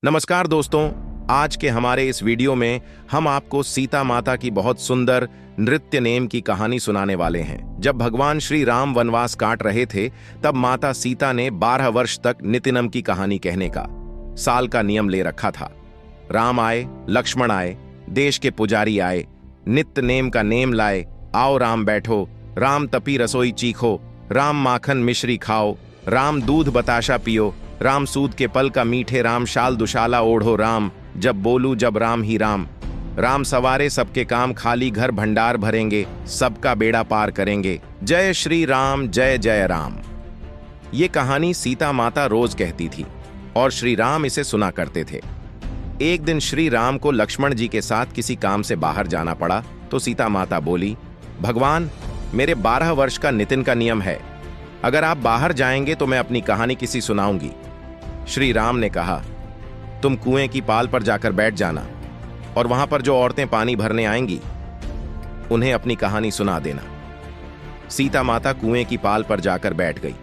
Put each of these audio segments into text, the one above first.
नमस्कार दोस्तों, आज के हमारे इस वीडियो में हम आपको सीता माता की बहुत सुंदर नृत्य नेम की कहानी सुनाने वाले हैं। जब भगवान श्री राम वनवास काट रहे थे, तब माता सीता ने 12 वर्ष तक नितिनम की कहानी कहने का साल का नियम ले रखा था। राम आए, लक्ष्मण आए, देश के पुजारी आए, नित्य नेम का नेम लाए, आओ राम बैठो, राम तपी रसोई चीखो, राम माखन मिश्री खाओ, राम दूध बताशा पियो, राम सूद के पल का मीठे, राम शाल दुशाला ओढ़ो, राम जब बोलू जब राम ही राम, राम सवारे सबके काम, खाली घर भंडार भरेंगे, सबका बेड़ा पार करेंगे, जय श्री राम जय जय राम। ये कहानी सीता माता रोज कहती थी और श्री राम इसे सुना करते थे। एक दिन श्री राम को लक्ष्मण जी के साथ किसी काम से बाहर जाना पड़ा तो सीता माता बोली, भगवान, मेरे 12 वर्ष का नितिन का नियम है, अगर आप बाहर जाएंगे तो मैं अपनी कहानी किसी सुनाऊंगी। श्री राम ने कहा, तुम कुएं की पाल पर जाकर बैठ जाना और वहां पर जो औरतें पानी भरने आएंगी उन्हें अपनी कहानी सुना देना। सीता माता कुएं की पाल पर जाकर बैठ गई।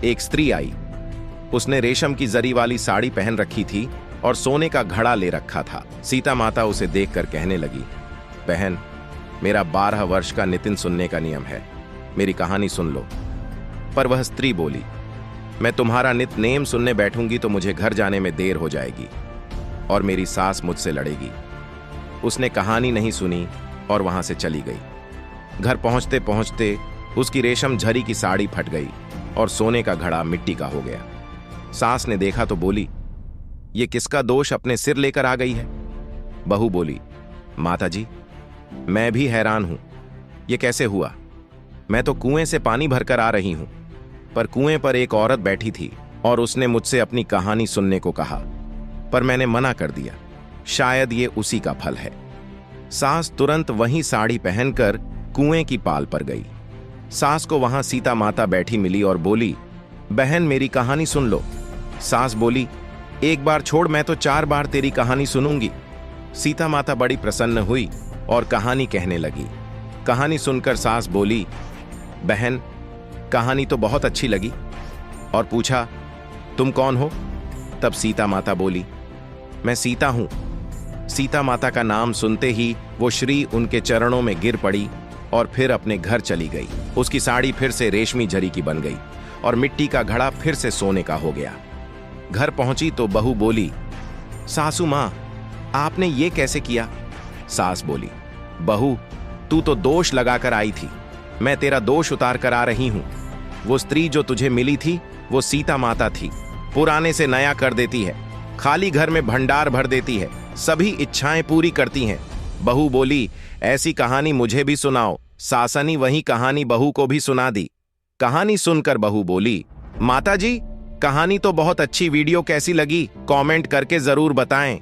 एक स्त्री आई। उसने रेशम की जरी वाली साड़ी पहन रखी थी और सोने का घड़ा ले रखा था। सीता माता उसे देखकर कहने लगी, बहन, मेरा 12 वर्ष का नितिन सुनने का नियम है, मेरी कहानी सुन लो। पर वह स्त्री बोली, मैं तुम्हारा नित नेम सुनने बैठूंगी तो मुझे घर जाने में देर हो जाएगी और मेरी सास मुझसे लड़ेगी। उसने कहानी नहीं सुनी और वहां से चली गई। घर पहुंचते पहुंचते उसकी रेशम झरी की साड़ी फट गई और सोने का घड़ा मिट्टी का हो गया। सास ने देखा तो बोली, ये किसका दोष अपने सिर लेकर आ गई है? बहू बोली, माता जी, मैं भी हैरान हूं, ये कैसे हुआ? मैं तो कुएं से पानी भरकर आ रही हूं, पर कुएं पर एक औरत बैठी थी और उसने मुझसे अपनी कहानी सुनने को कहा, पर मैंने मना कर दिया। शायद ये उसी का फल है। सास तुरंत वहीं साड़ी पहनकर कुएं की पाल पर गई। सास को वहां सीता माता बैठी मिली और बोली, बहन, मेरी कहानी सुन लो। सास बोली, एक बार छोड़, मैं तो 4 बार तेरी कहानी सुनूंगी। सीता माता बड़ी प्रसन्न हुई और कहानी कहने लगी। कहानी सुनकर सास बोली, बहन, कहानी तो बहुत अच्छी लगी, और पूछा, तुम कौन हो? तब सीता माता बोली, मैं सीता हूं। सीता माता का नाम सुनते ही वो श्री उनके चरणों में गिर पड़ी और फिर अपने घर चली गई। उसकी साड़ी फिर से रेशमी जरी की बन गई और मिट्टी का घड़ा फिर से सोने का हो गया। घर पहुंची तो बहू बोली, सासू मां, आपने ये कैसे किया? सास बोली, बहू, तू तो दोष लगाकर आई थी, मैं तेरा दोष उतार कर आ रही हूं। वो स्त्री जो तुझे मिली थी वो सीता माता थी, पुराने से नया कर देती है, खाली घर में भंडार भर देती है, सभी इच्छाएं पूरी करती हैं। बहू बोली, ऐसी कहानी मुझे भी सुनाओ। सास ने वही कहानी बहू को भी सुना दी। कहानी सुनकर बहू बोली, माता जी, कहानी तो बहुत अच्छी, वीडियो कैसी लगी कमेंट करके जरूर बताएं।